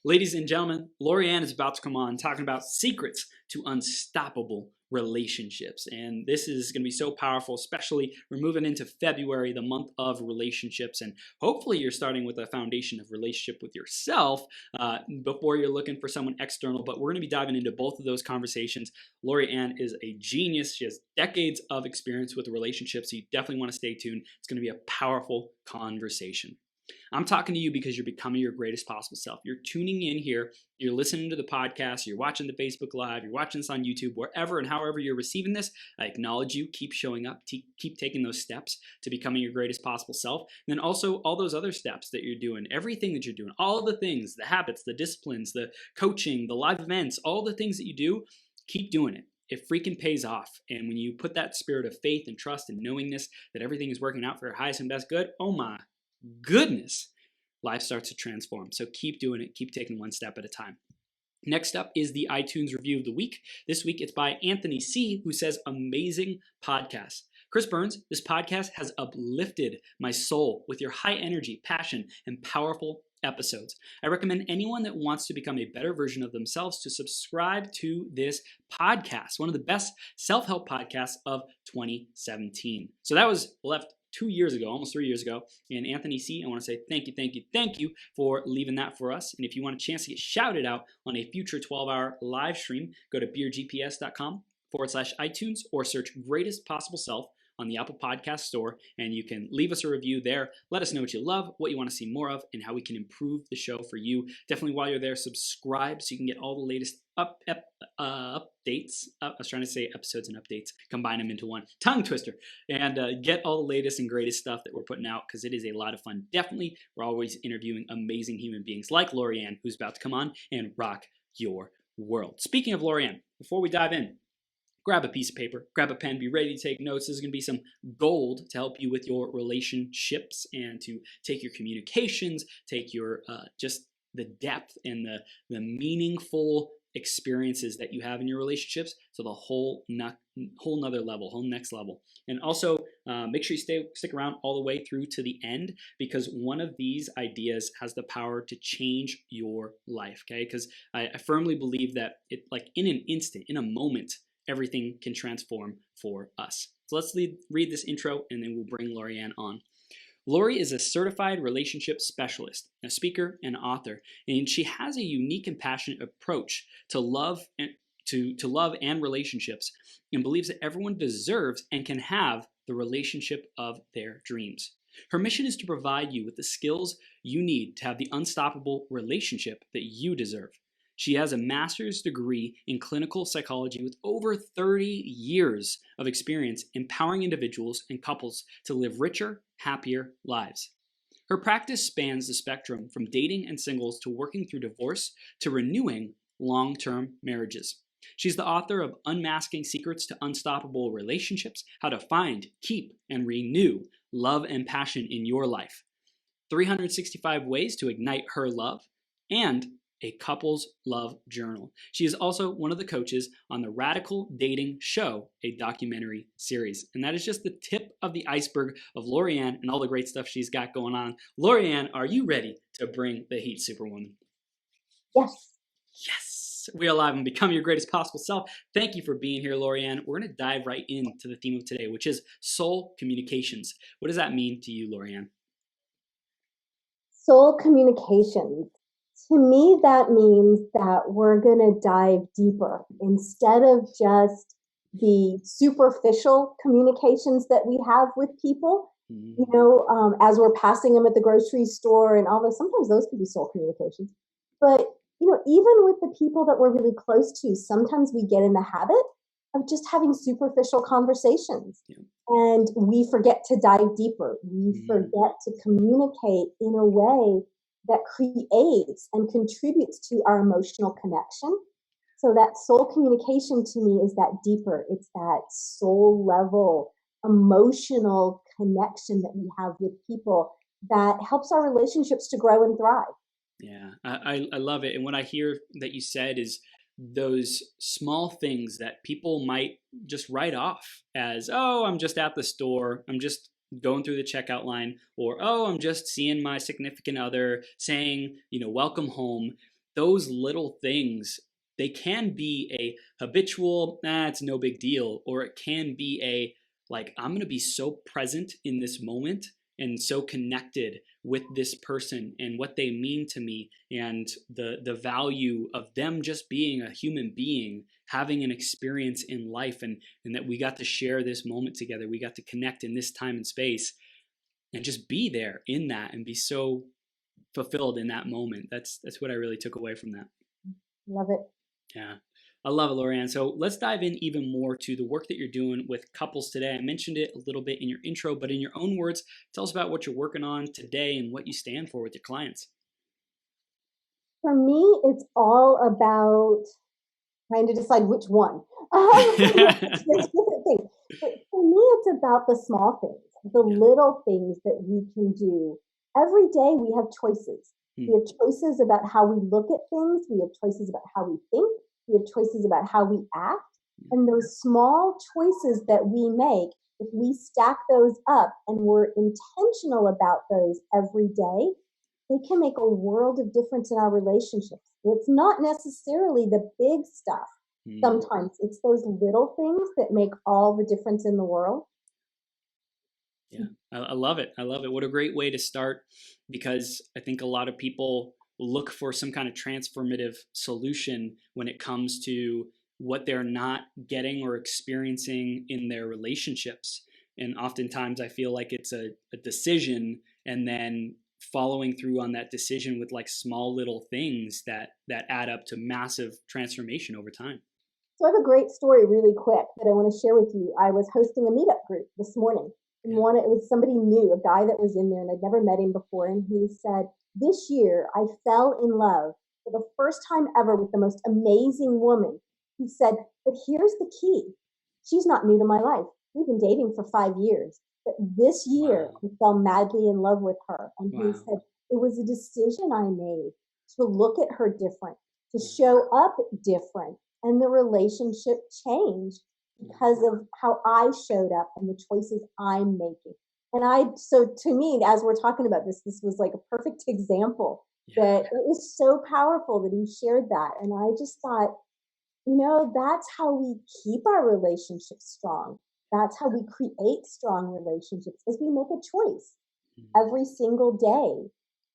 Ladies and gentlemen, Lorianne is about to come on talking about secrets to unstoppable relationships. And this is going to be so powerful, especially we're moving into February, the month of relationships. And hopefully you're starting with a foundation of relationship with yourself before you're looking for someone external. But we're going to be diving into both of those conversations. Lorianne is a genius. She has decades of experience with relationships. So you definitely want to stay tuned. It's going to be a powerful conversation. I'm talking to you because you're becoming your greatest possible self. You're tuning in here, you're listening to the podcast, you're watching the Facebook Live, you're watching this on YouTube, wherever and however you're receiving this. I acknowledge you. Keep showing up, keep taking those steps to becoming your greatest possible self. And then also all those other steps that you're doing, everything that you're doing, all the things, the habits, the disciplines, the coaching, the live events, all the things that you do, keep doing it. It freaking pays off. And when you put that spirit of faith and trust and knowingness that everything is working out for your highest and best good, oh my goodness, life starts to transform. So keep doing it. Keep taking one step at a time. Next up is the iTunes review of the week. This week it's by Anthony C., who says, amazing podcast. Chris Burns, this podcast has uplifted my soul with your high energy, passion, and powerful episodes. I recommend anyone that wants to become a better version of themselves to subscribe to this podcast, one of the best self-help podcasts of 2017. So that was left 2 years ago, almost 3 years ago. And Anthony C., I want to say thank you for leaving that for us. And if you want a chance to get shouted out on a future 12-hour live stream, go to beergps.com/iTunes or search Greatest Possible Self on the Apple Podcast Store, and you can leave us a review there. Let us know what you love, what you want to see more of, and how we can improve the show for you. Definitely while you're there, subscribe so you can get all the latest updates. I was trying to say episodes and updates, combine them into one. Tongue twister. And get all the latest and greatest stuff that we're putting out because it is a lot of fun. Definitely, we're always interviewing amazing human beings like Lorianne, who's about to come on and rock your world. Speaking of Lorianne, before we dive in, grab a piece of paper, grab a pen, be ready to take notes. This is going to be some gold to help you with your relationships and to take your communications, take your just the depth and the meaningful experiences that you have in your relationships to the whole nother level, whole next level. And also make sure you stick around all the way through to the end, because one of these ideas has the power to change your life, okay? Because I firmly believe that it, like in an instant, in a moment, everything can transform for us. So let's read this intro and then we'll bring Lorianne on. Lori is a certified relationship specialist, a speaker, and author, and she has a unique and passionate approach to love and love and relationships, and believes that everyone deserves and can have the relationship of their dreams. Her mission is to provide you with the skills you need to have the unstoppable relationship that you deserve. She has a master's degree in clinical psychology with over 30 years of experience empowering individuals and couples to live richer, happier lives. Her practice spans the spectrum from dating and singles to working through divorce to renewing long-term marriages. She's the author of Unmasking Secrets to Unstoppable Relationships, How to Find, Keep, and Renew Love and Passion in Your Life, 365 Ways to Ignite Her Love, and a couple's love journal. She is also one of the coaches on the Radical Dating Show, a documentary series. And that is just the tip of the iceberg of Lorianne and all the great stuff she's got going on. Lorianne, are you ready to bring the heat, Superwoman? Yes. Yes. We are live and become your greatest possible self. Thank you for being here, Lorianne. We're going to dive right into the theme of today, which is soul communications. What does that mean to you, Lorianne? Soul communications. To me, that means that we're going to dive deeper instead of just the superficial communications that we have with people. You know, as we're passing them at the grocery store and all those, sometimes those can be soul communications. But, you know, even with the people that we're really close to, sometimes we get in the habit of just having superficial conversations. Yeah. And we forget to dive deeper. We forget to communicate in a way that creates and contributes to our emotional connection. So that soul communication to me is that deeper. It's that soul level emotional connection that we have with people that helps our relationships to grow and thrive. Yeah, I love it. And what I hear that you said is those small things that people might just write off as, oh, I'm just at the store, I'm just going through the checkout line, or, oh, I'm just seeing my significant other, saying, you know, welcome home. those little things, they can be a habitual, it's no big deal, or it can be a like, I'm going to be so present in this moment and so connected with this person and what they mean to me, and the value of them just being a human being, having an experience in life, and that we got to share this moment together. We got to connect in this time and space and just be there in that and be so fulfilled in that moment. That's what I really took away from that. Love it. Yeah. I love it, Lorianne. So let's dive in even more to the work that you're doing with couples today. I mentioned it a little bit in your intro, but in your own words, tell us about what you're working on today and what you stand for with your clients. For me, it's all about trying to decide which one. There's different things. But for me, it's about the small things, the little things that we can do. Every day we have choices. We have choices about how we look at things. We have choices about how we think. We have choices about how we act. And those small choices that we make, if we stack those up and we're intentional about those every day, they can make a world of difference in our relationships. It's not necessarily the big stuff. Sometimes it's those little things that make all the difference in the world. Yeah, I love it. I love it. What a great way to start, because I think a lot of people look for some kind of transformative solution when it comes to what they're not getting or experiencing in their relationships. And oftentimes I feel like it's a decision, and then following through on that decision with like small little things that add up to massive transformation over time. So I have a great story really quick that I want to share with you. I was hosting a meetup group this morning. And it was somebody new, a guy that was in there, and I'd never met him before. And he said, this year I fell in love for the first time ever with the most amazing woman. He said, but here's the key. She's not new to my life. We've been dating for 5 years. But this year I fell madly in love with her. And he said, it was a decision I made to look at her different, to show up different. And the relationship changed because of how I showed up and the choices I'm making. And so to me, as we're talking about this was like a perfect example that it was so powerful that he shared that. And I just thought, that's how we keep our relationships strong. That's how we create strong relationships, is we make a choice every single day.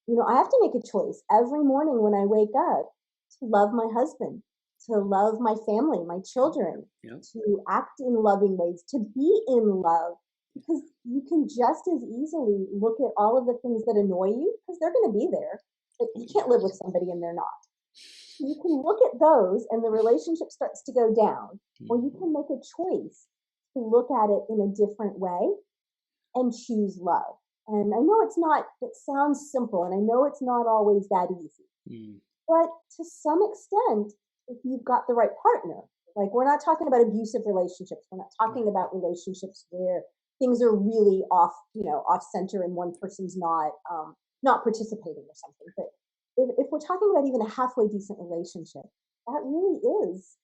I have to make a choice every morning when I wake up to love my husband, to love my family, my children, to act in loving ways, to be in love, because you can just as easily look at all of the things that annoy you, because they're going to be there, but you can't live with somebody and they're not. You can look at those and the relationship starts to go down, or you can make a choice to look at it in a different way and choose love. And I know it sounds simple, and I know it's not always that easy, but to some extent, if you've got the right partner, like we're not talking about abusive relationships. We're not talking about relationships where things are really off center and one person's not participating or something. But if we're talking about even a halfway decent relationship, that really is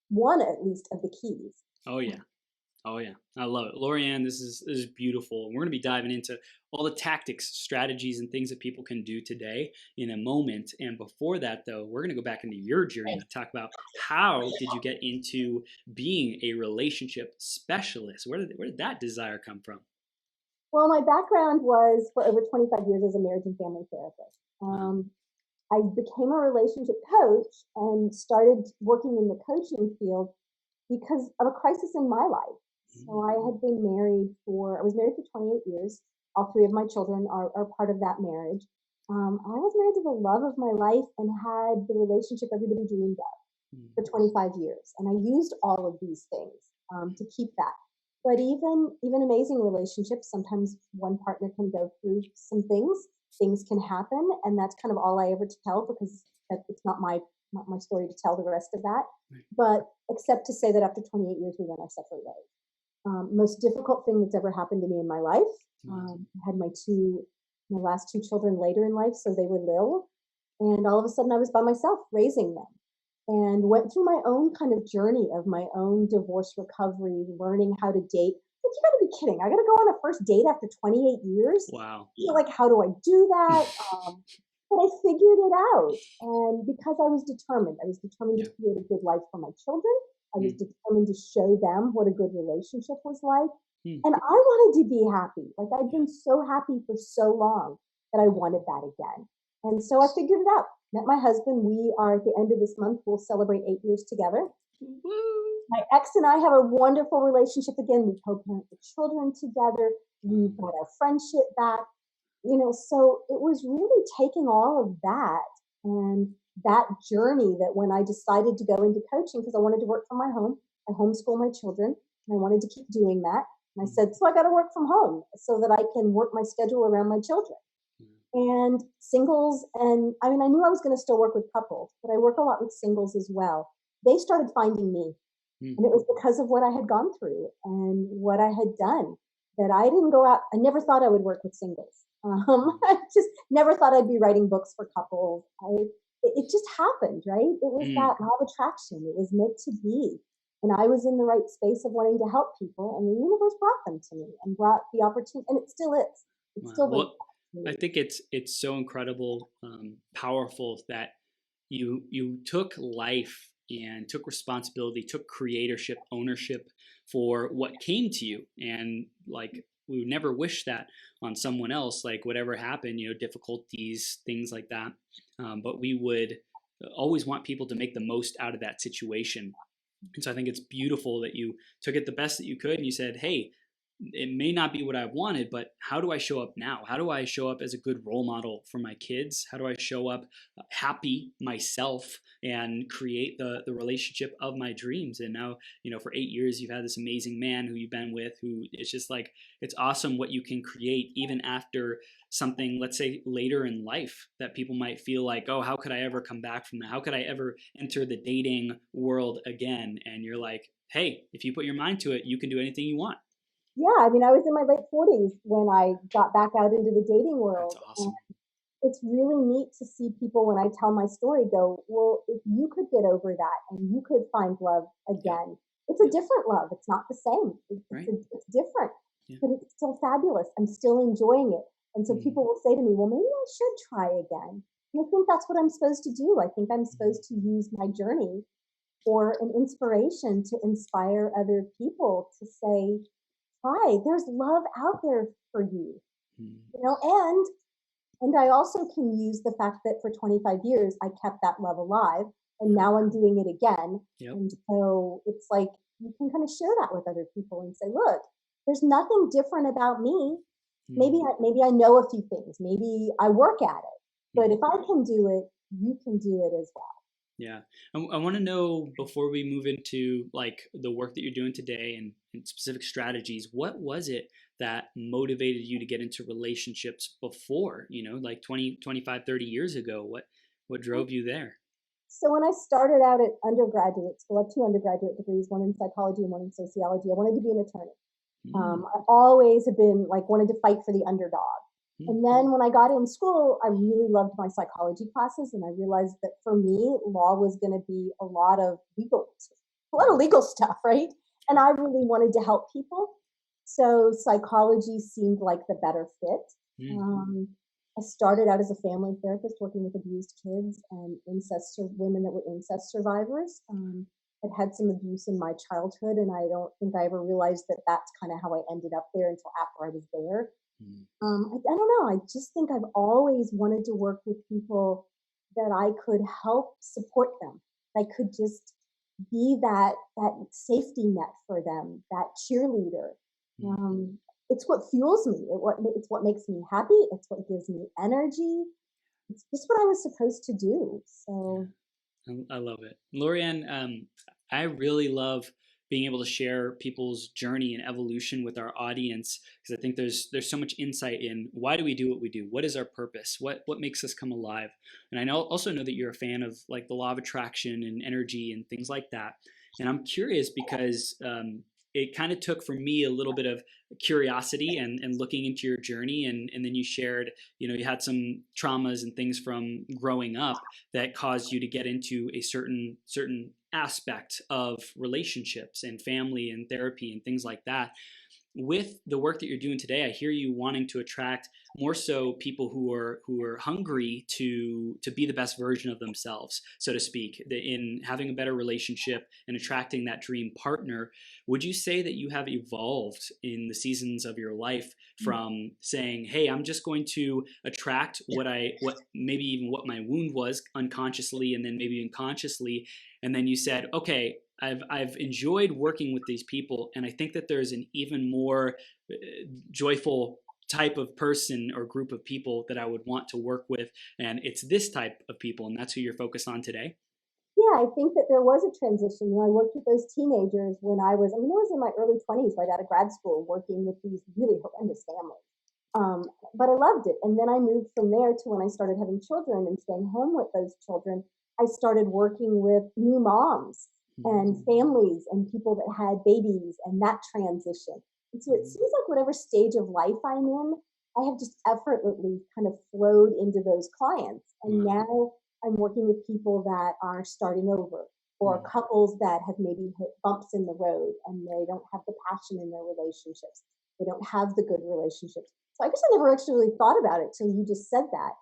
one, at least, of the keys. Oh yeah. Oh yeah, I love it. Lorianne, this is beautiful. We're going to be diving into all the tactics, strategies, and things that people can do today in a moment. And before that, though, we're going to go back into your journey to talk about how did you get into being a relationship specialist? Where did that desire come from? Well, my background was for over 25 years as a marriage and family therapist. I became a relationship coach and started working in the coaching field because of a crisis in my life. So I was married for 28 years. All 3 of my children are part of that marriage. I was married to the love of my life and had the relationship everybody dreamed of for 25 years. And I used all of these things to keep that. But even amazing relationships, sometimes one partner can go through some things can happen. And that's kind of all I ever tell, because it's not my story to tell the rest of that. But except to say that after 28 years, we went our separate ways. Most difficult thing that's ever happened to me in my life. I had my last 2 children later in life, so they were little. And all of a sudden I was by myself raising them, and went through my own kind of journey of my own divorce recovery, learning how to date. Like, you gotta be kidding. I gotta go on a first date after 28 years? Wow. Like, how do I do that? But I figured it out. And because I was determined Yeah. to create a good life for my children. I was Mm. determined to show them what a good relationship was like. Mm. And I wanted to be happy. Like I'd Yeah. been so happy for so long that I wanted that again. And so I figured it out. Met my husband. We are at the end of this month, we'll celebrate 8 years together. Woo. My ex and I have a wonderful relationship again. We co-parent the children together. We've got our friendship back. So it was really taking all of that and that journey that when I decided to go into coaching, because I wanted to work from my home, I homeschool my children and I wanted to keep doing that. And I Mm. said, so I got to work from home so that I can work my schedule around my children. And singles, and I mean, I knew I was going to still work with couples, but I work a lot with singles as well. They started finding me, Mm. and it was because of what I had gone through and what I had done that I didn't go out. I never thought I would work with singles. I just never thought I'd be writing books for couples. It just happened, right? It was Mm. that law of attraction. It was meant to be. And I was in the right space of wanting to help people, and the universe brought them to me and brought the opportunity, and it still is. It's Wow. still very Well, I think it's so incredible, powerful that you took life and took responsibility, took creatorship, ownership for what came to you, and like we would never wish that on someone else, like whatever happened, difficulties, things like that. But we would always want people to make the most out of that situation. And so I think it's beautiful that you took it the best that you could and you said, hey, it may not be what I wanted, but how do I show up now? How do I show up as a good role model for my kids? How do I show up happy myself and create the relationship of my dreams? And now, for 8 years, you've had this amazing man who you've been with, who it's just like, it's awesome what you can create even after something, let's say later in life, that people might feel like, oh, how could I ever come back from that? How could I ever enter the dating world again? And you're like, hey, if you put your mind to it, you can do anything you want. Yeah, I mean, I was in my late 40s when I got back out into the dating That's world. And awesome. it's really neat to see people when I tell my story go, well, if you could get over that and you could find love Yep. again, it's a Yep. different love. It's not the same. Right. It's different, Yeah. but it's still fabulous. I'm still enjoying it. And so Mm-hmm. people will say to me, well, maybe I should try again. And I think that's what I'm supposed to do. I think I'm Mm-hmm. supposed to use my journey for an inspiration to inspire other people to say, hi, there's love out there for you, Mm-hmm. and I also can use the fact that for 25 years I kept that love alive and now I'm doing it again. Yep. And so it's like you can kind of share that with other people and say, look, there's nothing different about me. Mm-hmm. Maybe I know a few things. Maybe I work at it. But Mm-hmm. if I can do it, you can do it as well. Yeah. I want to know before we move into like the work that you're doing today and specific strategies, what was it that motivated you to get into relationships before, like 20, 25, 30 years ago? What drove you there? So when I started out at undergraduate school, I have two undergraduate degrees, one in psychology and one in sociology. I wanted to be an attorney. Mm-hmm. I always have been like wanted to fight for the underdog. And then when I got in school, I really loved my psychology classes, and I realized that for me, law was going to be a lot of legal stuff, right? And I really wanted to help people, so psychology seemed like the better fit. Mm-hmm. I started out as a family therapist working with abused kids and women that were incest survivors. I'd had some abuse in my childhood, and I don't think I ever realized that that's kind of how I ended up there until after I was there. I don't know. I just think I've always wanted to work with people that I could help support them. I could just be that safety net for them, that cheerleader. Mm-hmm. It's what fuels me. It's what makes me happy. It's what gives me energy. It's just what I was supposed to do. So I love it. Lorianne, I really love being able to share people's journey and evolution with our audience because I think there's so much insight in why do we do what we do? What is our purpose? What makes us come alive? And I also know that you're a fan of like the law of attraction and energy and things like that. And I'm curious because it kind of took for me a little bit of curiosity and looking into your journey and then you shared, you had some traumas and things from growing up that caused you to get into a certain aspect of relationships and family and therapy and things like that. with the work that you're doing today, I hear you wanting to attract more so people who are hungry to be the best version of themselves, so to speak, in having a better relationship and attracting that dream partner. Would you say that you have evolved in the seasons of your life from saying, "Hey, I'm just going to attract what maybe even what my wound was unconsciously, and then maybe even consciously," and then you said, "Okay, I've enjoyed working with these people, and I think that there's an even more joyful type of person or group of people that I would want to work with, and it's this type of people, and that's who you're focused on today." Yeah, I think that there was a transition. I worked with those teenagers when I was in my early 20s, right out of grad school, working with these really horrendous families. But I loved it. And then I moved from there to when I started having children and staying home with those children. I started working with new moms and families and people that had babies and that transition. And so it seems like whatever stage of life I'm in, I have just effortlessly kind of flowed into those clients. And Wow. now I'm working with people that are starting over or couples that have maybe hit bumps in the road and they don't have the passion in their relationships. They don't have the good relationships. So I guess I never actually really thought about it till you just said that.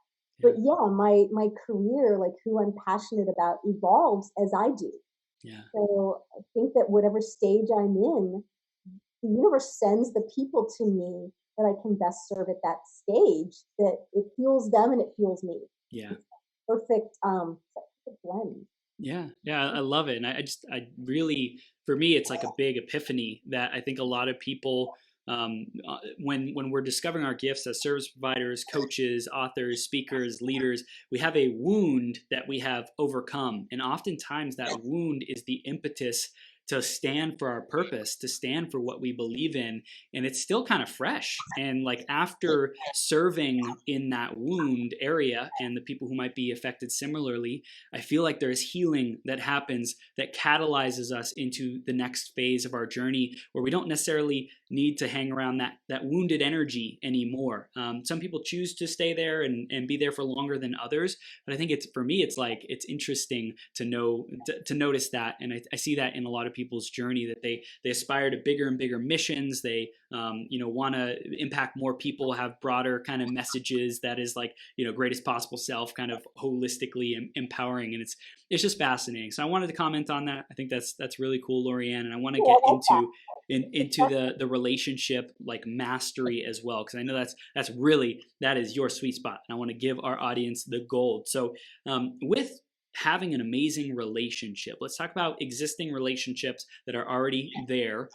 Yeah. But yeah, my career, like who I'm passionate about, evolves as I do. Yeah. So I think that whatever stage I'm in, the universe sends the people to me that I can best serve at that stage. That it fuels them and it fuels me. Yeah. It's perfect, perfect blend. Yeah, yeah, I love it, and I really, for me, it's like a big epiphany that I think a lot of people, when we're discovering our gifts as service providers, coaches, authors, speakers, leaders, we have a wound that we have overcome, and oftentimes that wound is the impetus to stand for our purpose, to stand for what we believe in, and it's still kind of fresh. And like after serving in that wound area and the people who might be affected similarly, I feel like there's healing that happens that catalyzes us into the next phase of our journey where we don't necessarily need to hang around that wounded energy anymore. Some people choose to stay there and be there for longer than others, but I think it's, for me, it's like, it's interesting to know, to notice that. And I see that in a lot of people's journey, that they aspire to bigger and bigger missions. They, want to impact more people, have broader kind of messages that is like, greatest possible self, kind of holistically empowering. And it's just fascinating. So I wanted to comment on that. I think that's really cool, Lorianne. And I want to Yeah, get I like that. into the relationship like mastery as well, because I know that's really, that is your sweet spot, and I want to give our audience the gold. So with having an amazing relationship, let's talk about existing relationships that are already there.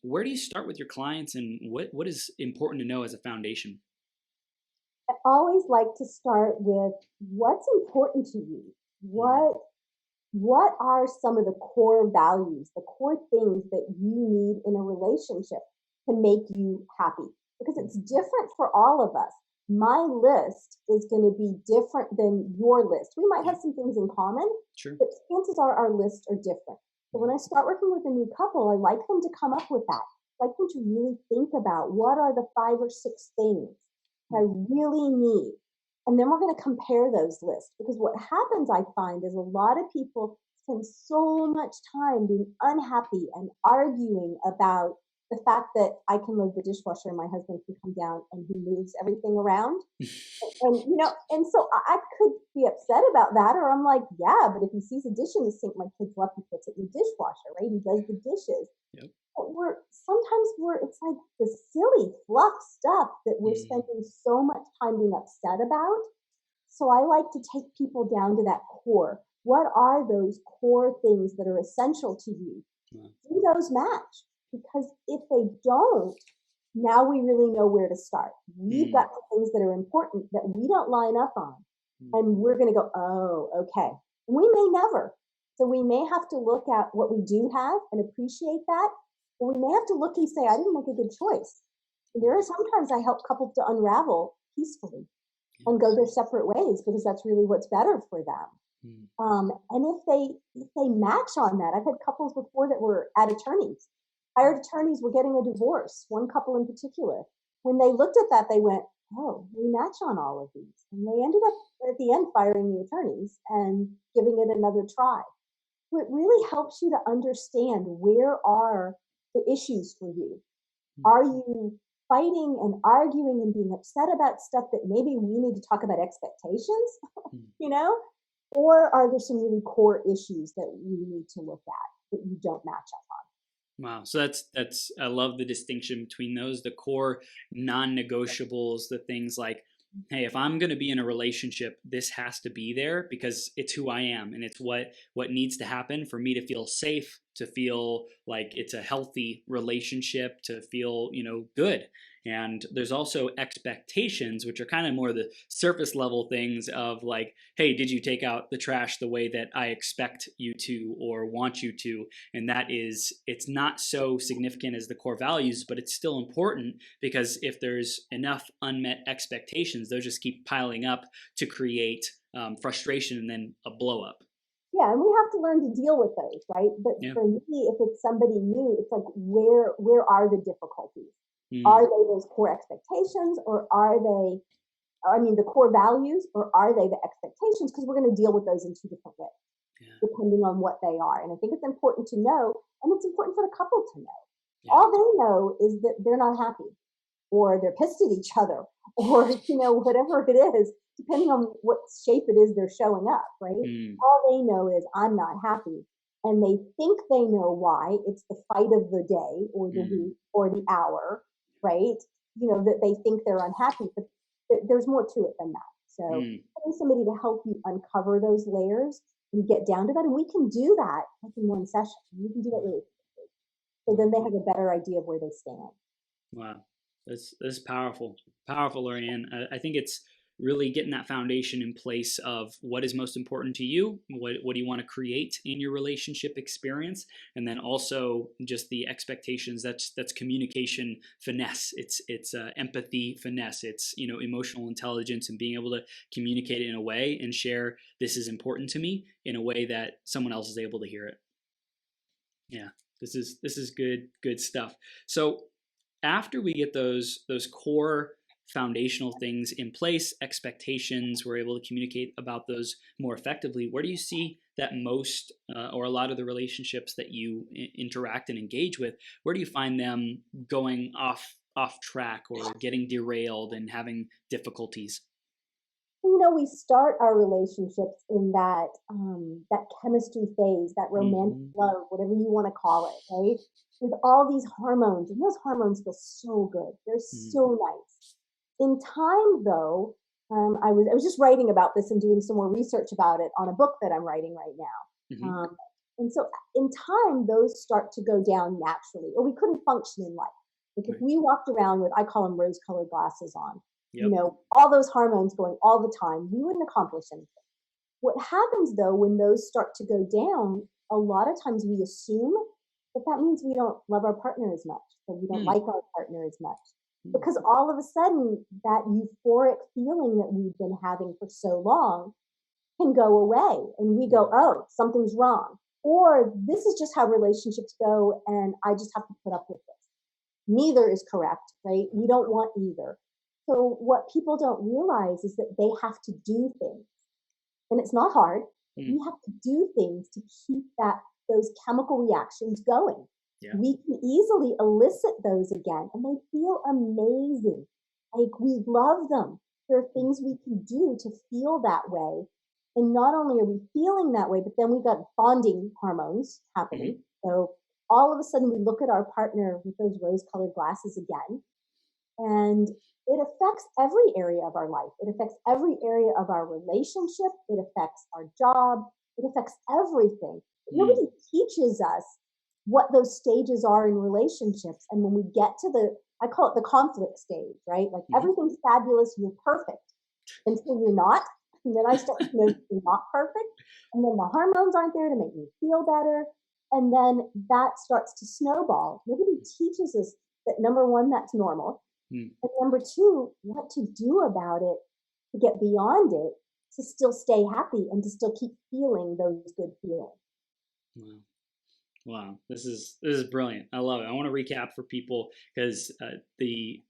Where do you start with your clients, and what is important to know as a foundation? I always like to start with what's important to you. Mm, What are some of the core values, the core things that you need in a relationship to make you happy? Because mm, it's different for all of us. My list is going to be different than your list. We might yeah, have some things in common, sure. but chances are our lists are different. So when Mm, I start working with a new couple, I like them to come up with that. I like them to really think about what are the 5 or 6 things I mm, really need, and then we're going to compare those lists, because what happens, I find, is a lot of people spend so much time being unhappy and arguing about the fact that I can load the dishwasher and my husband can come down and he moves everything around. And so I could be upset about that, or I'm like, yeah, but if he sees a dish in the sink, my kid's left, he puts it in the dishwasher, right? He does the dishes. yep. But it's like the silly fluff stuff that we're Mm, spending so much time being upset about. So I like to take people down to that core. What are those core things that are essential to you? wow. Do those match? Because if they don't, now we really know where to start. We've Mm, got the things that are important that we don't line up on. mm, And we're going to go, oh, okay. We may never. So we may have to look at what we do have and appreciate that. Or we may have to look and say, I didn't make a good choice. And there are sometimes I help couples to unravel peacefully yeah. and go their separate ways, because that's really what's better for them. Mm, And if they match on that, I've had couples before that were at attorneys, hired attorneys, were getting a divorce. One couple in particular, when they looked at that, they went, "Oh, we match on all of these," and they ended up at the end firing the attorneys and giving it another try. So it really helps you to understand where are the issues for you. Are you fighting and arguing and being upset about stuff that maybe we need to talk about expectations, Mm. you know? Or are there some really core issues that we need to look at that you don't match up on? Wow. So that's I love the distinction between those, the core non-negotiables, the things like, hey, if I'm going to be in a relationship, this has to be there because it's who I am and it's what needs to happen for me to feel safe, to feel like it's a healthy relationship, to feel, good. And there's also expectations, which are kind of more the surface level things of like, hey, did you take out the trash the way that I expect you to or want you to? And that is, it's not so significant as the core values, but it's still important because if there's enough unmet expectations, those just keep piling up to create frustration and then a blow up. Yeah, and we have to learn to deal with those, right? But Yeah. for me, if it's somebody new, it's like where are the difficulties? Are Mm. they those core expectations, or are they, I mean, the core values, or are they the expectations? Because we're going to deal with those in two different ways, Yeah. depending on what they are. And I think it's important to know, and it's important for the couple to know. Yeah. All they know is that they're not happy, or they're pissed at each other, or whatever it is, depending on what shape it is they're showing up, right? Mm. All they know is I'm not happy, and they think they know why. It's the fight of the day or the Mm. week or the hour, right? That they think they're unhappy, but there's more to it than that. So Mm. having somebody to help you uncover those layers and get down to that, and we can do that like in one session. We can do that really quickly. So then they have a better idea of where they stand. Wow, that's powerful, powerful, Lorianne. I think it's really getting that foundation in place of what is most important to you, what do you want to create in your relationship experience, and then also just the expectations. That's communication finesse. It's empathy finesse. It's emotional intelligence and being able to communicate it in a way and share this is important to me in a way that someone else is able to hear it. Yeah, this is good stuff. So after we get those core foundational things in place, expectations, we're able to communicate about those more effectively. Where do you see that most, or a lot of the relationships that you interact and engage with, where do you find them going off track or getting derailed and having difficulties? We start our relationships in that chemistry phase, that romantic Mm-hmm. love, whatever you want to call it, right? With all these hormones, and those hormones feel so good. They're Mm-hmm. so nice. In time, though, I was just writing about this and doing some more research about it on a book that I'm writing right now. Mm-hmm. And so, in time, those start to go down naturally, or we couldn't function in life. Like if Right. we walked around with, I call them rose-colored glasses on, Yep. all those hormones going all the time, we wouldn't accomplish anything. What happens though when those start to go down, a lot of times we assume that means we don't love our partner as much, that we don't Mm. like our partner as much. Because all of a sudden, that euphoric feeling that we've been having for so long can go away. And we go, oh, something's wrong. Or this is just how relationships go, and I just have to put up with this. Neither is correct, right? We don't want either. So, what people don't realize is that they have to do things, and it's not hard. But Mm. we have to do things to keep those chemical reactions going. Yeah. We can easily elicit those again, and they feel amazing. Like we love them. There are things we can do to feel that way. And not only are we feeling that way, but then we've got bonding hormones Mm-hmm. happening. So all of a sudden we look at our partner with those rose colored glasses again, and it affects every area of our life. It affects every area of our relationship. It affects our job. It affects everything. Mm. Nobody teaches us what those stages are in relationships. And when we get to I call it the conflict stage, right? Like Mm-hmm. everything's fabulous, you're perfect until you're not. And then I start to notice you're not perfect. And then the hormones aren't there to make me feel better. And then that starts to snowball. Nobody teaches us that number one, that's normal. Mm. And number two, what to do about it to get beyond it, to still stay happy and to still keep feeling those good feelings. Wow. Wow, this is brilliant. I love it. I want to recap for people because the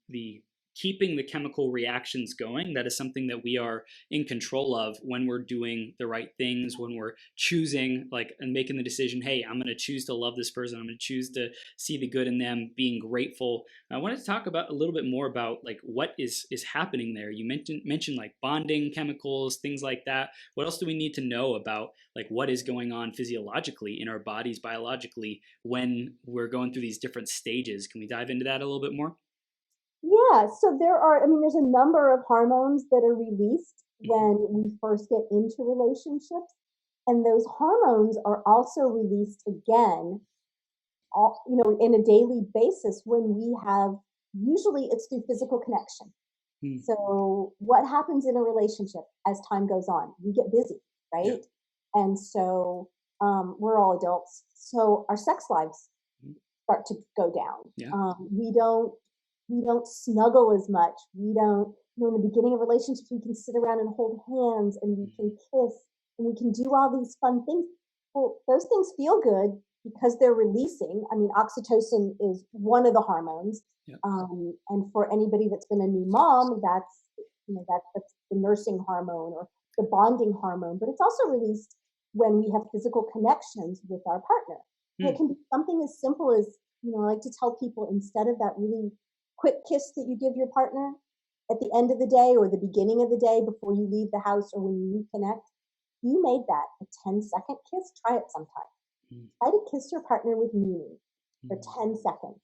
keeping the chemical reactions going, that is something that we are in control of when we're doing the right things, when we're choosing like and making the decision, hey, I'm going to choose to love this person, I'm going to choose to see the good in them, being grateful. I wanted to talk about a little bit more about like what is happening there. You mentioned like bonding chemicals, things like that. What else do we need to know about like what is going on physiologically in our bodies, biologically, when we're going through these different stages? Can we dive into that a little bit more? Yeah, so there's a number of hormones that are released when we first get into relationships. And those hormones are also released again, in a daily basis when we have, usually it's through physical connection. Mm. So what happens in a relationship as time goes on? We get busy, Yeah. right? And so we're all adults. So our sex lives start to go down. Yeah. We don't snuggle as much. We don't, in the beginning of relationships, we can sit around and hold hands and we can kiss and we can do all these fun things. Well, those things feel good because they're releasing. I mean, oxytocin is one of the hormones. Yeah. And for anybody that's been a new mom, that's the nursing hormone or the bonding hormone. But it's also released when we have physical connections with our partner. And it can be something as simple as, I like to tell people, instead of that really quick kiss that you give your partner at the end of the day or the beginning of the day before you leave the house or when you reconnect, you made that a 10-second kiss. Try it sometime. Try to kiss your partner with meaning for 10 seconds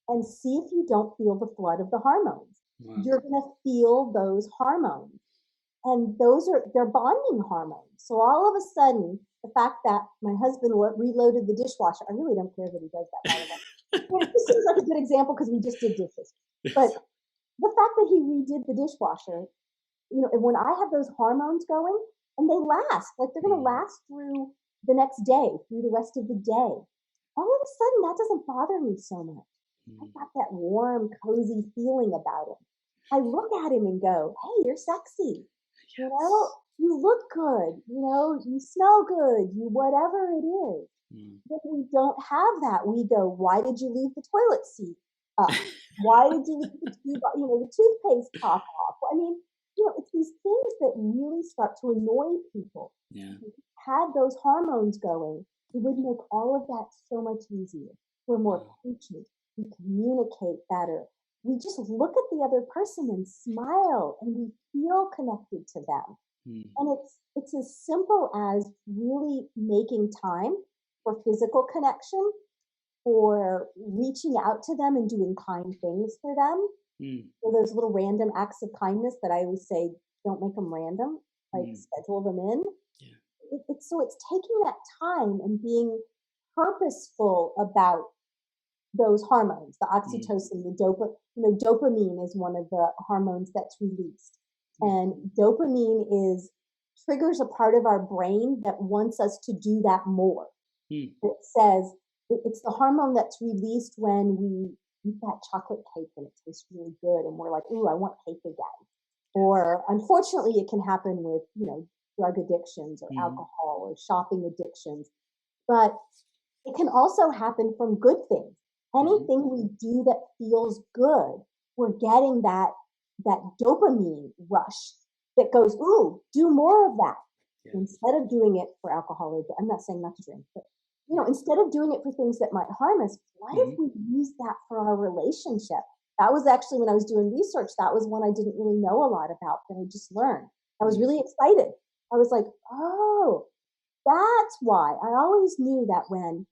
and see if you don't feel the flood of the hormones. Wow. You're going to feel those hormones. And they're bonding hormones. So all of a sudden, the fact that my husband reloaded the dishwasher, I really don't care that he does that, by the way. This seems like a good example because we just did dishes. But the fact that he redid the dishwasher, and when I have those hormones going, and they last, like they're going to last through the next day, through the rest of the day, all of a sudden that doesn't bother me so much. I've got that warm, cozy feeling about him. I look at him and go, hey, you're sexy. Yes. You look good, you smell good, you whatever it is. But we don't have that. We go, why did you leave the toilet seat up? Why did you leave the toothpaste top off? I mean, it's these things that really start to annoy people. Yeah. If we had those hormones going, it would make all of that so much easier. We're more patient. We communicate better. We just look at the other person and smile and we feel connected to them. And it's as simple as really making time for physical connection, or reaching out to them and doing kind things for them. Or those little random acts of kindness that I always say, don't make them random, like schedule them in. Yeah. It's taking that time and being purposeful about those hormones, the oxytocin, the dopamine is one of the hormones that's released. And dopamine triggers a part of our brain that wants us to do that more. It says it's the hormone that's released when we eat that chocolate cake and it tastes really good and we're like, ooh, I want cake again. Or unfortunately, it can happen with, drug addictions or alcohol or shopping addictions. But it can also happen from good things. Anything we do that feels good, we're getting that dopamine rush that goes, ooh, do more of that. Yeah. Instead of doing it for alcohol, I'm not saying not to drink, but instead of doing it for things that might harm us, what if we use that for our relationship? That was actually, when I was doing research, that was one I didn't really know a lot about, that I just learned. I was really excited. I was like, oh, that's why. I always knew that when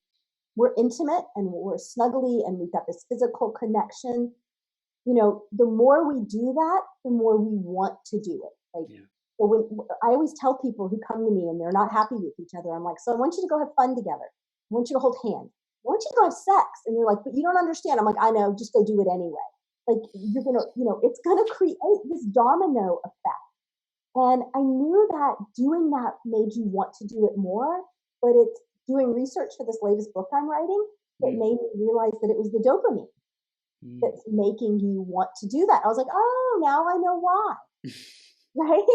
we're intimate and we're snuggly and we've got this physical connection, the more we do that, the more we want to do it. So when I always tell people who come to me and they're not happy with each other, I'm like, so I want you to go have fun together. I want you to hold hands. I want you to go have sex. And they're like, but you don't understand. I'm like, I know, just go do it anyway. Like you're going to, it's going to create this domino effect. And I knew that doing that made you want to do it more, but it's doing research for this latest book I'm writing that made me realize that it was the dopamine that's making you want to do that. I was like, oh, now I know why. Right?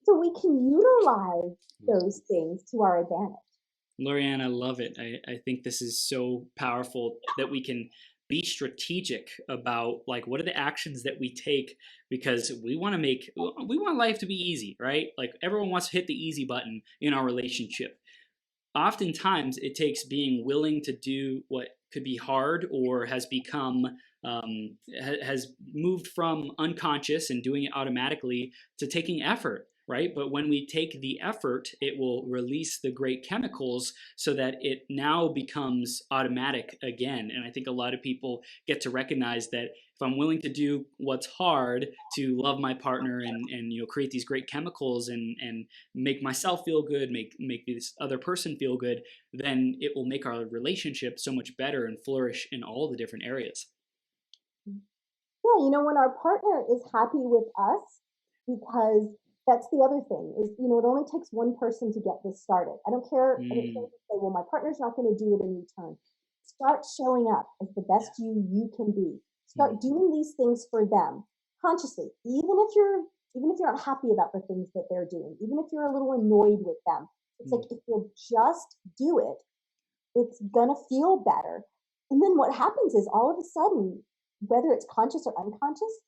So we can utilize those things to our advantage. Lorianne, I love it. I think this is so powerful that we can be strategic about like what are the actions that we take, because we want life to be easy, right? Like everyone wants to hit the easy button in our relationship. Oftentimes it takes being willing to do what could be hard or has become has moved from unconscious and doing it automatically to taking effort, right? But when we take the effort, it will release the great chemicals so that it now becomes automatic again. And I think a lot of people get to recognize that if I'm willing to do what's hard to love my partner and create these great chemicals and make myself feel good, make this other person feel good, then it will make our relationship so much better and flourish in all the different areas. Yeah, when our partner is happy with us, because that's the other thing is, it only takes one person to get this started. I don't care. I don't care if you say, well, my partner's not going to do it in return. Start showing up as the best you can be. Start doing these things for them consciously, even if you're not happy about the things that they're doing, even if you're a little annoyed with them. It's like, if you'll just do it, it's gonna feel better. And then what happens is, all of a sudden, whether it's conscious or unconscious,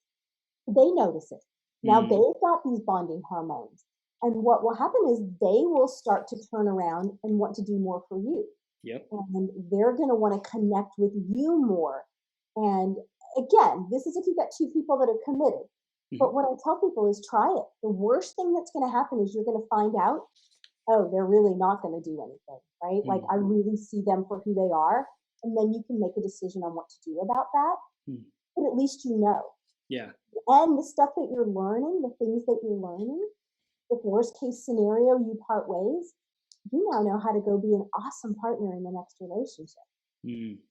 they notice it. Now they've got these bonding hormones. And what will happen is they will start to turn around and want to do more for you. Yep. And they're going to want to connect with you more. And again, this is if you've got two people that are committed. But what I tell people is, try it. The worst thing that's going to happen is you're going to find out, oh, they're really not going to do anything, right? Like, I really see them for who they are. And then you can make a decision on what to do about that. But at least you know. Yeah. And the stuff that you're learning, the things that you're learning, if worst case scenario, you part ways, you now know how to go be an awesome partner in the next relationship.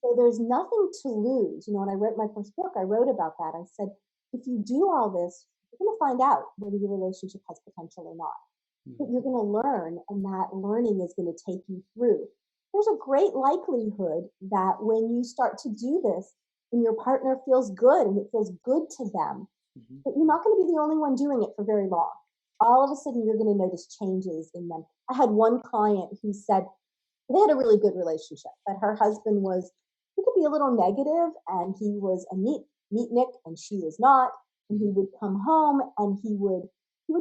So there's nothing to lose. When I wrote my first book, I wrote about that. I said, if you do all this, you're going to find out whether your relationship has potential or not. But you're going to learn, and that learning is going to take you through. There's a great likelihood that when you start to do this and your partner feels good and it feels good to them, but you're not going to be the only one doing it for very long. All of a sudden, you're going to notice changes in them. I had one client who said they had a really good relationship, but her husband he could be a little negative, and he was a neatnik, and she was not. And he would come home and he would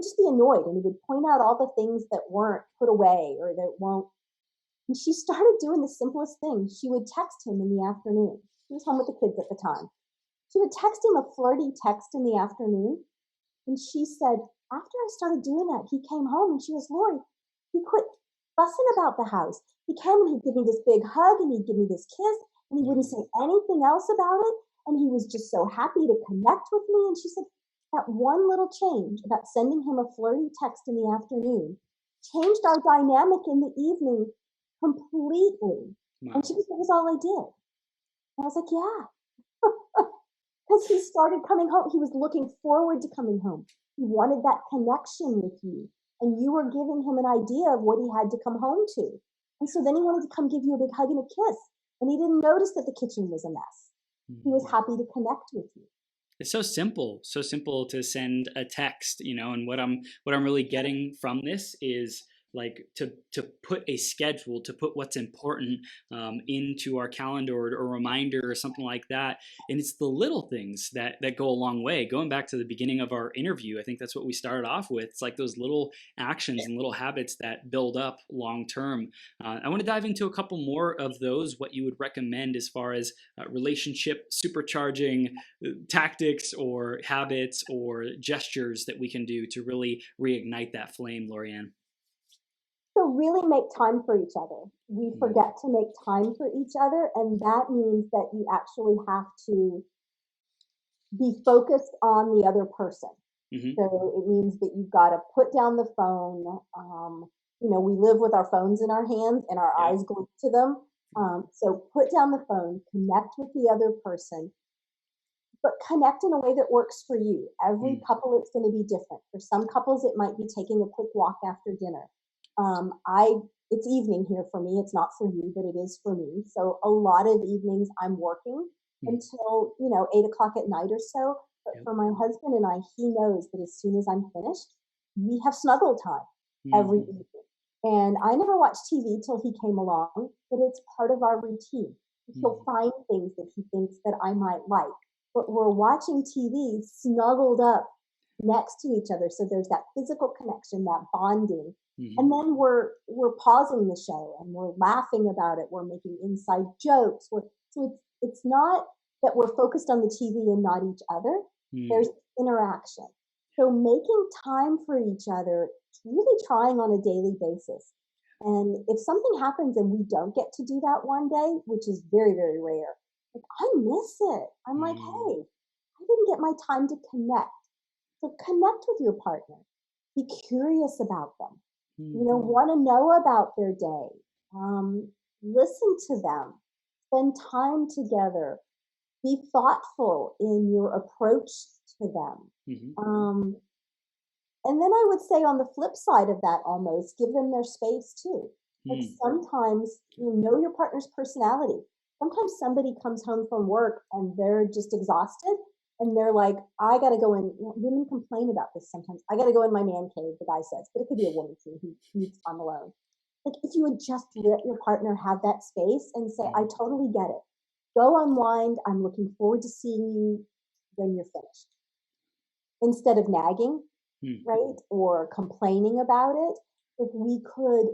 just be annoyed, and he would point out all the things that weren't put away or that won't. And she started doing the simplest thing. She would text him in the afternoon. He was home with the kids at the time. She would text him a flirty text in the afternoon. And she said, after I started doing that, he came home and she goes, Lori, he quit fussing about the house. He came and he'd give me this big hug and he'd give me this kiss and he wouldn't say anything else about it. And he was just so happy to connect with me. And she said, that one little change about sending him a flirty text in the afternoon changed our dynamic in the evening completely. Wow. And she said, that was all I did. And I was like, yeah. Because he started coming home. He was looking forward to coming home. He wanted that connection with you. And you were giving him an idea of what he had to come home to. And so then he wanted to come give you a big hug and a kiss. And he didn't notice that the kitchen was a mess. He was happy to connect with you. It's so simple to send a text, and what I'm really getting from this is like to put a schedule, to put what's important into our calendar or a reminder or something like that. And it's the little things that go a long way. Going back to the beginning of our interview, I think that's what we started off with. It's like those little actions and little habits that build up long term. I want to dive into a couple more of those, what you would recommend as far as relationship supercharging tactics or habits or gestures that we can do to really reignite that flame, Lorianne. So really make time for each other. We forget to make time for each other, and that means that you actually have to be focused on the other person. So it means that you've got to put down the phone. We live with our phones in our hands and our eyes glued to them. So put down the phone, connect with the other person, but connect in a way that works for you. Every couple, it's going to be different. For some couples, it might be taking a quick walk after dinner. It's evening here for me. It's not for you, but it is for me. So a lot of evenings I'm working until, 8 o'clock at night or so. But for my husband and I, he knows that as soon as I'm finished, we have snuggle time every evening. And I never watched TV till he came along, but it's part of our routine. He'll find things that he thinks that I might like. But we're watching TV snuggled up next to each other. So there's that physical connection, that bonding. And then we're pausing the show and we're laughing about it. We're making inside jokes. So it's not that we're focused on the TV and not each other. There's interaction. So making time for each other, really trying on a daily basis. And if something happens and we don't get to do that one day, which is very, very rare, like I miss it. I'm like, hey, I didn't get my time to connect. So connect with your partner. Be curious about them. Want to know about their day. Listen to them. Spend time together. Be thoughtful in your approach to them. And then I would say on the flip side of that, almost give them their space too. Like sometimes you know your partner's personality. Sometimes somebody comes home from work and they're just exhausted and they're like, I got to go in. Women complain about this sometimes. I got to go in my man cave, the guy says, but it could be a woman too who needs time alone. Like if you would just let your partner have that space and say, I totally get it. Go unwind. I'm looking forward to seeing you when you're finished. Instead of nagging, right? Or complaining about it, if we could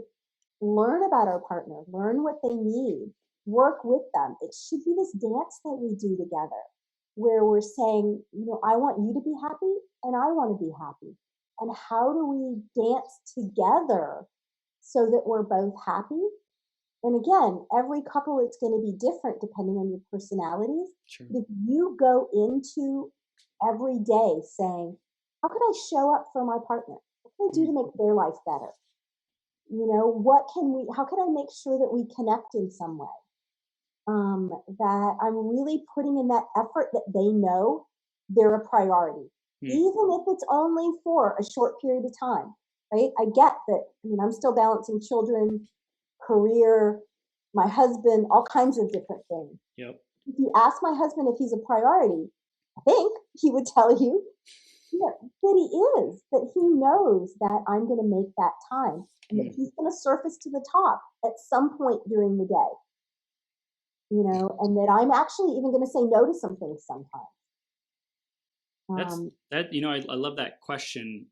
learn about our partner, learn what they need, work with them. It should be this dance that we do together where we're saying, I want you to be happy and I want to be happy. And how do we dance together so that we're both happy? And again, every couple, it's going to be different depending on your personalities. Sure. But if you go into every day saying, how could I show up for my partner? What can I do to make their life better? How can I make sure that we connect in some way? That I'm really putting in that effort that they know they're a priority, even if it's only for a short period of time, right? I get that, I'm still balancing children, career, my husband, all kinds of different things. Yep. If you ask my husband if he's a priority, I think he would tell you that he is, that he knows that I'm going to make that time and that he's going to surface to the top at some point during the day, and that I'm actually even going to say no to some things sometimes. I love that question.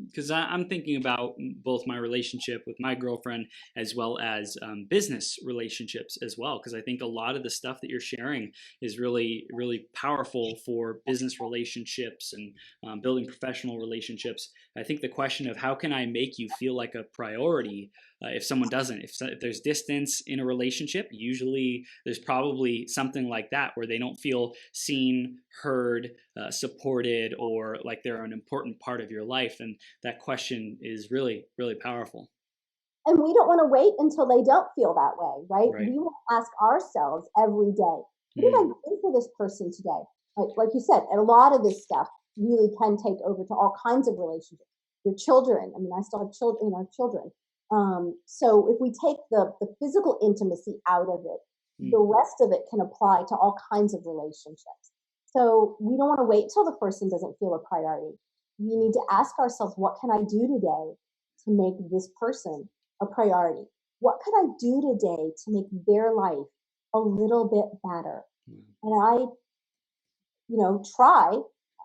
Because I'm thinking about both my relationship with my girlfriend as well as business relationships as well. Because I think a lot of the stuff that you're sharing is really, really powerful for business relationships and building professional relationships. I think the question of how can I make you feel like a priority if someone doesn't, if there's distance in a relationship, usually there's probably something like that where they don't feel seen, heard, supported, or like they're an important part of your life. And that question is really, really powerful. And we don't want to wait until they don't feel that way, right? We want to ask ourselves every day, what did I do for this person today? Like you said, and a lot of this stuff really can take over to all kinds of relationships. Your children, I still have children, children. So if we take the physical intimacy out of it, the rest of it can apply to all kinds of relationships. So we don't want to wait till the person doesn't feel a priority. We need to ask ourselves, what can I do today to make this person a priority? What could I do today to make their life a little bit better? And I, try.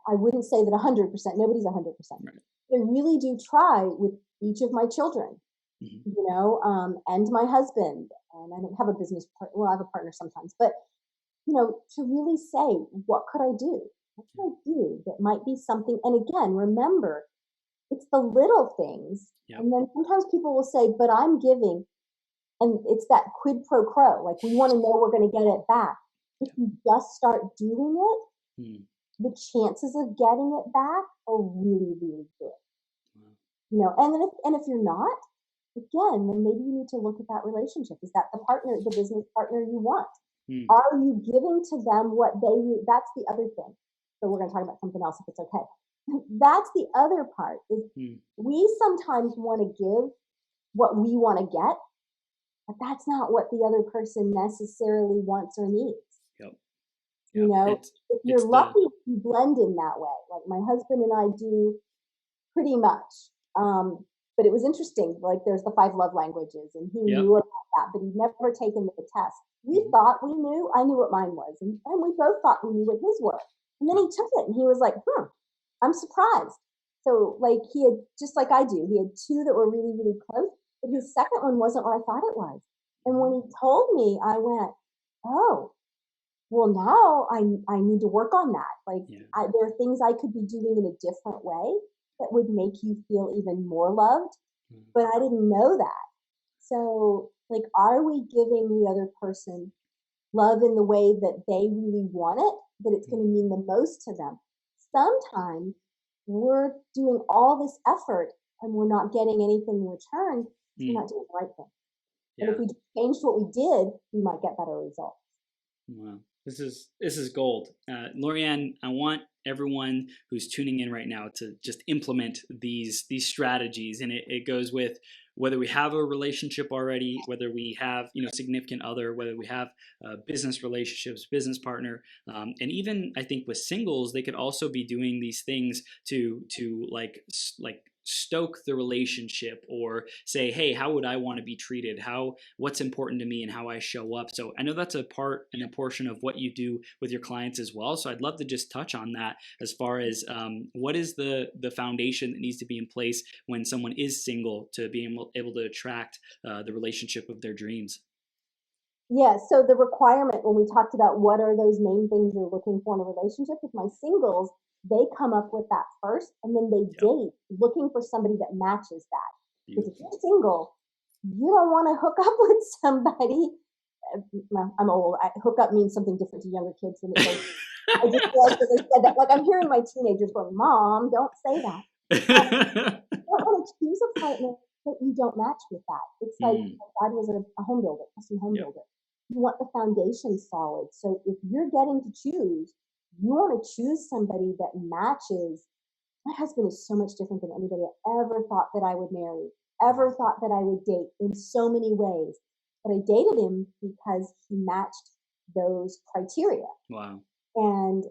I wouldn't say that 100%, nobody's 100%. Right. I really do try with each of my children, and my husband. And I don't have a business partner. Well, I have a partner sometimes, but, to really say, what could I do? What can I do that might be something? And again, remember, it's the little things. Yep. And then sometimes people will say, but I'm giving. And it's that quid pro quo. Like we want to know we're going to get it back. If you just start doing it, the chances of getting it back are really, really good. And if you're not, again, then maybe you need to look at that relationship. Is that the business partner you want? Are you giving to them what that's the other thing. So we're going to talk about something else if it's okay. That's the other part is we sometimes want to give what we want to get, but that's not what the other person necessarily wants or needs. Yep. If you're lucky, you blend in that way. Like my husband and I do pretty much. But it was interesting. Like there's the 5 love languages, and he Yep. knew about that, but he'd never taken the test. We thought we knew. I knew what mine was, and we both thought we knew what his were. And then he took it, and he was like, I'm surprised. So like he had, just like I do, he had 2 that were really, really close, but his second one wasn't what I thought it was. And when he told me, I went, oh, well, now I need to work on that. Like Yeah. there are things I could be doing in a different way that would make you feel even more loved, but I didn't know that. So like, are we giving the other person love in the way that they really want it, that it's going to mean the most to them? Sometimes we're doing all this effort and we're not getting anything in return. We're not doing the right thing. Yeah. And if we changed what we did, we might get better results. Wow. This is gold. Lorianne, I want everyone who's tuning in right now to just implement these strategies. And it goes with whether we have a relationship already, whether we have, significant other, whether we have business relationships, business partner, and even I think with singles, they could also be doing these things to like stoke the relationship, or say, hey, how would I want to be treated? What's important to me and how I show up. So I know that's a part and a portion of what you do with your clients as well. So I'd love to just touch on that as far as what is the foundation that needs to be in place when someone is single to be able to attract the relationship of their dreams. Yeah, so the requirement, when we talked about what are those main things you're looking for in a relationship, with my singles, they come up with that first, and then they date looking for somebody that matches that. Because if you're single, you don't want to hook up with somebody. Well, I'm old. Hook up means something different to younger kids than it does. I just realized that they said that. Like, I'm hearing my teenagers going, Mom, don't say that. You don't want to choose a partner that you don't match with that. It's like my dad was a home builder, custom home builder. You want the foundation solid. So if you're getting to choose, you want to choose somebody that matches. My husband is so much different than anybody I ever thought that I would marry, ever thought that I would date, in so many ways. But I dated him because he matched those criteria. Wow. And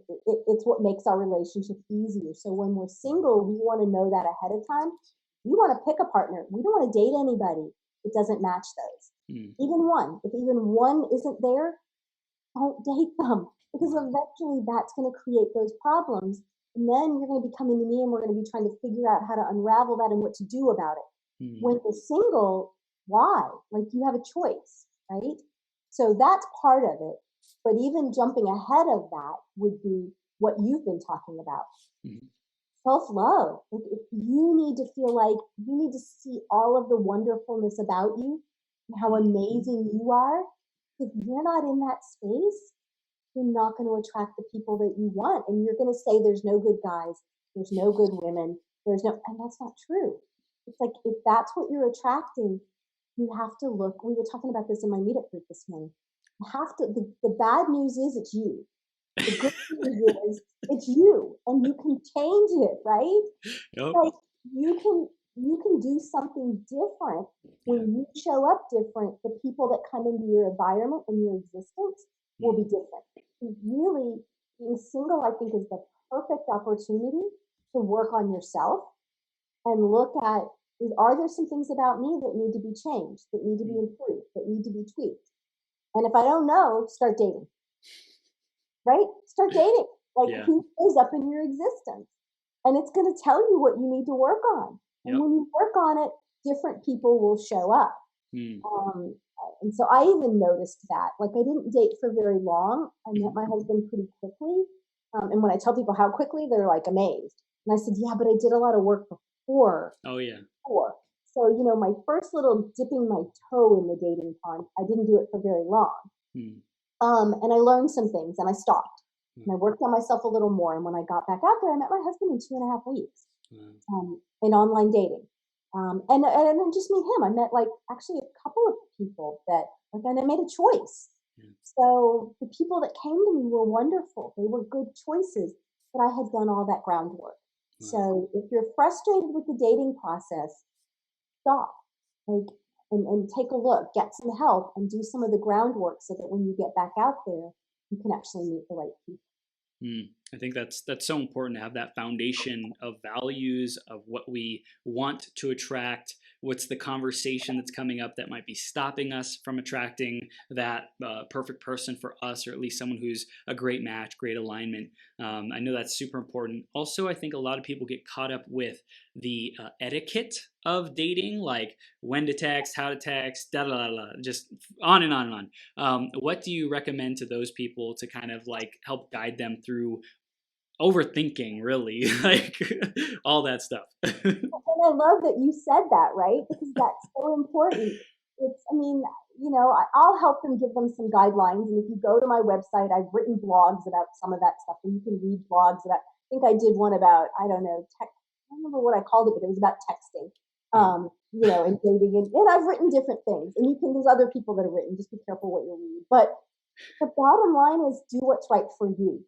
it's what makes our relationship easier. So when we're single, we want to know that ahead of time. We want to pick a partner. We don't want to date anybody that doesn't match those. Even one. If even one isn't there, don't date them, because eventually that's going to create those problems. And then you're going to be coming to me and we're going to be trying to figure out how to unravel that and what to do about it. When you're single, why? Like, you have a choice, right? So that's part of it. But even jumping ahead of that would be what you've been talking about. Self-love. Like, if you need to feel like you need to see all of the wonderfulness about you and how amazing you are, if you're not in that space, you're not going to attract the people that you want. And you're going to say there's no good guys, there's no good women, and that's not true. It's like, if that's what you're attracting, you have to look. We were talking about this in my meetup group this morning. You have to, the bad news is it's you. The good news is it's you, and you can change it, right? Yep. Like, you can do something different when you show up different. The people that come into your environment and your existence will be different. Really, being single, I think, is the perfect opportunity to work on yourself and look at, are there some things about me that need to be changed, that need to be improved, that need to be tweaked? And if I don't know, start dating. Right? Start dating. Like, who shows up in your existence? And it's going to tell you what you need to work on. And when you work on it, different people will show up. And so I even noticed that. Like, I didn't date for very long. I met my husband pretty quickly. And when I tell people how quickly, they're like amazed. And I said, yeah, but I did a lot of work before. Oh, yeah. So, my first little dipping my toe in the dating pond, I didn't do it for very long. And I learned some things, and I stopped. And I worked on myself a little more. And when I got back out there, I met my husband in 2.5 weeks in online dating. And then just meet him. I met, like, actually a couple of people that, like, and I made a choice. So the people that came to me were wonderful. They were good choices, but I had done all that groundwork. So if you're frustrated with the dating process, stop. Like, and take a look, get some help, and do some of the groundwork so that when you get back out there, you can actually meet the right people. I think that's so important to have that foundation of values of what we want to attract. What's the conversation that's coming up that might be stopping us from attracting that perfect person for us, or at least someone who's a great match, great alignment. I know that's super important. Also, I think a lot of people get caught up with the etiquette of dating, like when to text, how to text, da da da da, just on and on and on. What do you recommend to those people to kind of like help guide them through overthinking, really, like all that stuff? And I love that you said that, right? Because that's so important. I mean, I'll help them, give them some guidelines. And if you go to my website, I've written blogs about some of that stuff, and you can read blogs about, I think I did one about, I don't know, I don't remember what I called it, but it was about texting, and dating. And I've written different things. And there's other people that have written, just be careful what you read. But the bottom line is do what's right for you.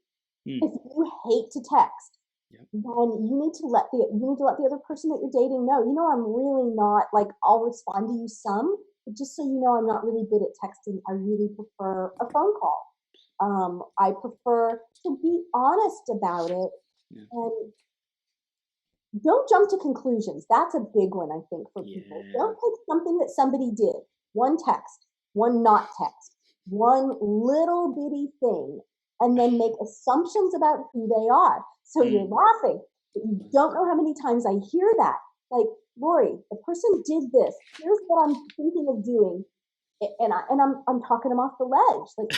If you hate to text, Yep. then you need to let the other person that you're dating know. I'm really not, like, I'll respond to you some, but just so you know, I'm not really good at texting. I really prefer a phone call. I prefer to be honest about it, Yeah. and don't jump to conclusions. That's a big one, I think, for people. Yeah. Don't take something that somebody did, one text, one not text, one little bitty thing, and then make assumptions about who they are. So you're laughing, but you don't know how many times I hear that. Like, Lori, the person did this. Here's what I'm thinking of doing, and I'm talking them off the ledge. Like,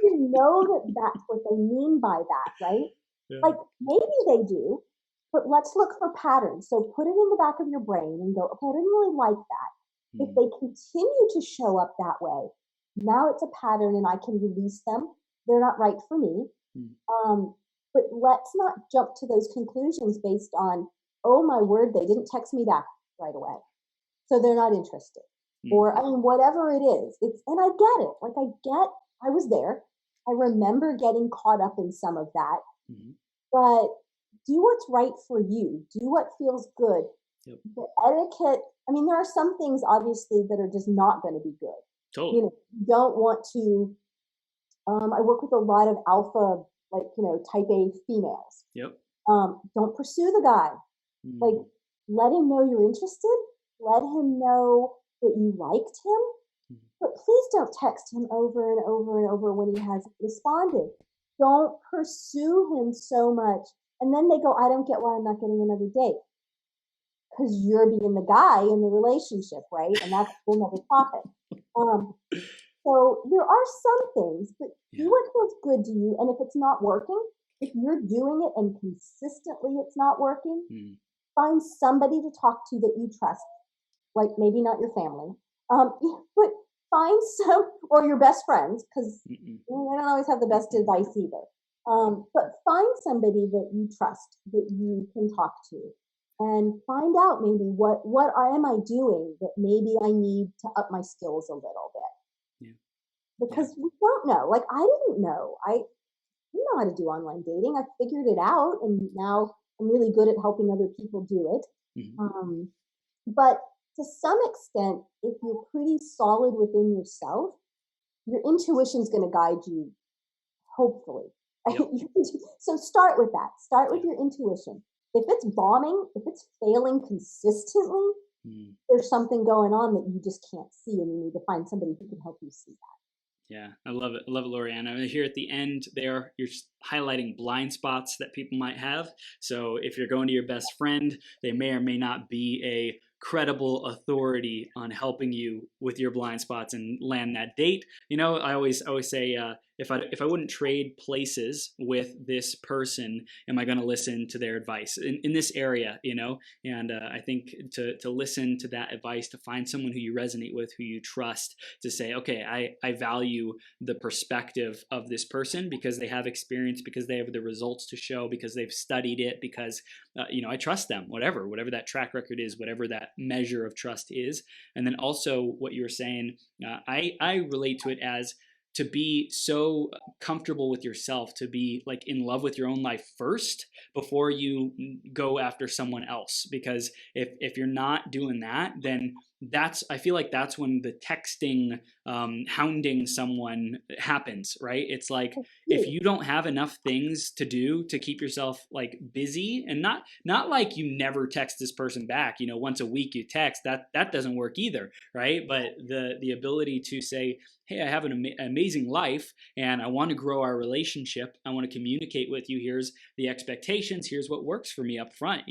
you know that that's what they mean by that, right? Yeah. Like, maybe they do, but let's look for patterns. So put it in the back of your brain and go, okay, I didn't really like that. If they continue to show up that way, now it's a pattern and I can release them. They're not right for me. But let's not jump to those conclusions based on, oh my word, they didn't text me back right away, so they're not interested. Or, I mean, whatever it is. And I get it. Like, I was there. I remember getting caught up in some of that. But do what's right for you. Do what feels good. Yep. The etiquette, I mean, there are some things obviously that are just not going to be good. Totally. You don't want to, I work with a lot of alpha, like, type A females. Yep. Don't pursue the guy. Like, let him know you're interested. Let him know that you liked him. But please don't text him over and over and over when he hasn't responded. Don't pursue him so much. And then they go, I don't get why I'm not getting another date. Because you're being the guy in the relationship, right? And that's a whole other topic. So there are some things, but do what feels good to you. And if it's not working, if you're doing it and consistently it's not working, find somebody to talk to that you trust. Like, maybe not your family, but find or your best friends, because they don't always have the best advice either. But find somebody that you trust, that you can talk to, and find out maybe what am I doing that maybe I need to up my skills a little bit. Because we don't know. Like, I didn't know. I didn't know how to do online dating. I figured it out, and now I'm really good at helping other people do it. But to some extent, if you're pretty solid within yourself, your intuition is going to guide you, hopefully. So start with that. Start with your intuition. If it's bombing, if it's failing consistently, there's something going on that you just can't see, and you need to find somebody who can help you see that. Yeah, I love it. I love it, Lorianna. Here at the end there, you're highlighting blind spots that people might have. So if you're going to your best friend, they may or may not be a credible authority on helping you with your blind spots and land that date. I always say, if I wouldn't trade places with this person, am I going to listen to their advice in this area? And I think to listen to that advice, to find someone who you resonate with, who you trust, to say, okay, I value the perspective of this person because they have experience, because they have the results to show, because they've studied it, because I trust them, whatever that track record is, whatever that measure of trust is. And then also what you were saying, I relate to it as to be so comfortable with yourself, to be like in love with your own life first before you go after someone else. Because if you're not doing that, then I feel like that's when the texting, hounding someone happens, right? It's like if you don't have enough things to do to keep yourself like busy, and not like you never text this person back, once a week you text, that doesn't work either, right? But the ability to say, hey, I have an amazing life and I want to grow our relationship. I want to communicate with you. Here's the expectations. Here's what works for me up front.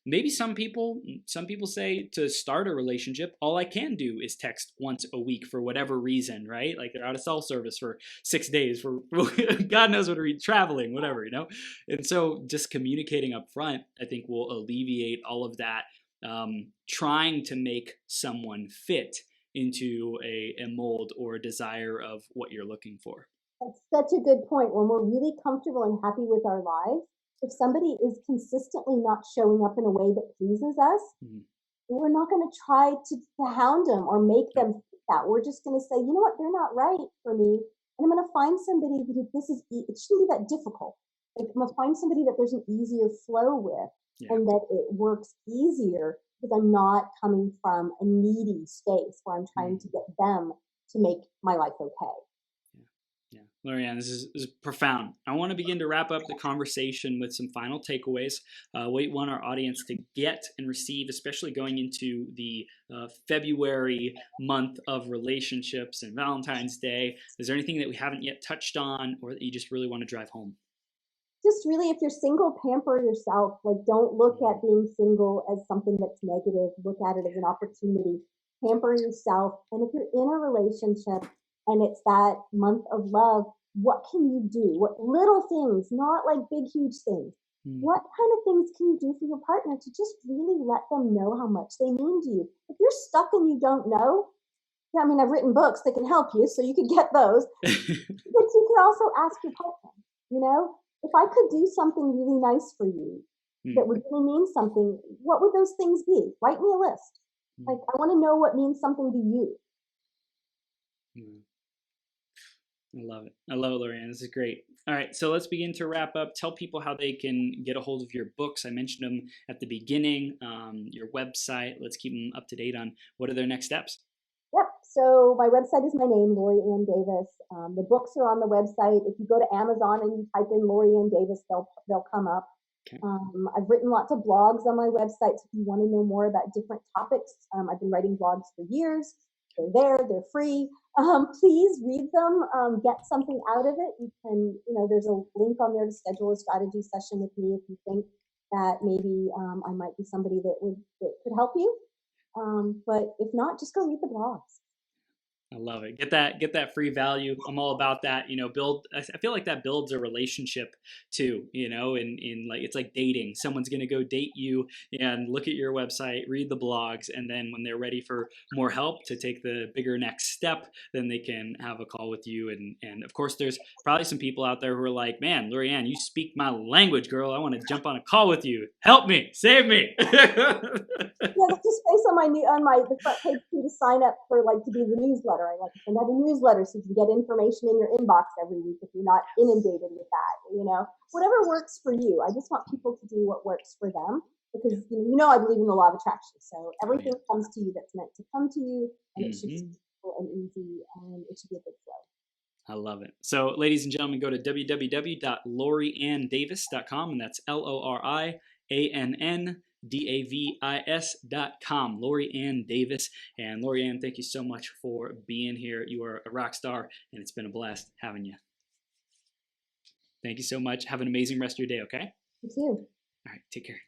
Maybe some people say to start a relationship, all I can do is text once a week for whatever reason, right? Like they're out of cell service for 6 days for God knows what are traveling, whatever, And so just communicating up front, I think, will alleviate all of that, trying to make someone fit into a mold or a desire of what you're looking for. That's such a good point. When we're really comfortable and happy with our lives, if somebody is consistently not showing up in a way that pleases us, we're not going to try to hound them or make them think that. We're just going to say, you know what, they're not right for me. And I'm going to find somebody who it shouldn't be that difficult. Like, I'm going to find somebody that there's an easier flow with, and that it works easier because I'm not coming from a needy space where I'm trying to get them to make my life okay. Yeah, Lorianne, this is profound. I want to begin to wrap up the conversation with some final takeaways. What we want our audience to get and receive, especially going into the February month of relationships and Valentine's Day. Is there anything that we haven't yet touched on, or that you just really want to drive home? Just really, if you're single, pamper yourself. Like, don't look at being single as something that's negative. Look at it as an opportunity. Pamper yourself. And if you're in a relationship and it's that month of love, what can you do? What little things, not like big, huge things. What kind of things can you do for your partner to just really let them know how much they mean to you? If you're stuck and you don't know, I mean, I've written books that can help you, so you can get those. But you can also ask your partner, if I could do something really nice for you that would really mean something, what would those things be? Write me a list. Like, I want to know what means something to you. I love it. I love it, Lorianne. This is great. All right, so let's begin to wrap up. Tell people how they can get a hold of your books. I mentioned them at the beginning, your website. Let's keep them up to date on what are their next steps. Yep. So my website is my name, Lorianne Davis. The books are on the website. If you go to Amazon and you type in Lorianne Davis, they'll come up. Okay. I've written lots of blogs on my website. So if you want to know more about different topics, I've been writing blogs for years. They're there. They're free. Please read them. Get something out of it. You can, there's a link on there to schedule a strategy session with me if you think that maybe I might be somebody that could help you. But if not, just go read the blogs. I love it. Get that free value. I'm all about that. I feel like that builds a relationship too, in like, it's like dating. Someone's going to go date you and look at your website, read the blogs. And then when they're ready for more help to take the bigger next step, then they can have a call with you. And of course, there's probably some people out there who are like, man, Lorianne, you speak my language, girl. I want to jump on a call with you. Help me, save me. Yeah, just space on the front page to sign up for to be the newsletter. I like to send out a newsletter so you can get information in your inbox every week if you're not inundated with that. Whatever works for you. I just want people to do what works for them because I believe in the law of attraction. So everything comes to you that's meant to come to you, and it should be simple and easy, and it should be a good flow. I love it. So, ladies and gentlemen, go to www.lorianndavis.com, and that's LORIANNDAVIS.com. Lorianne Davis. And Lorianne, thank you so much for being here. You are a rock star, and it's been a blast having you. Thank you so much. Have an amazing rest of your day, okay? You too. All right, take care.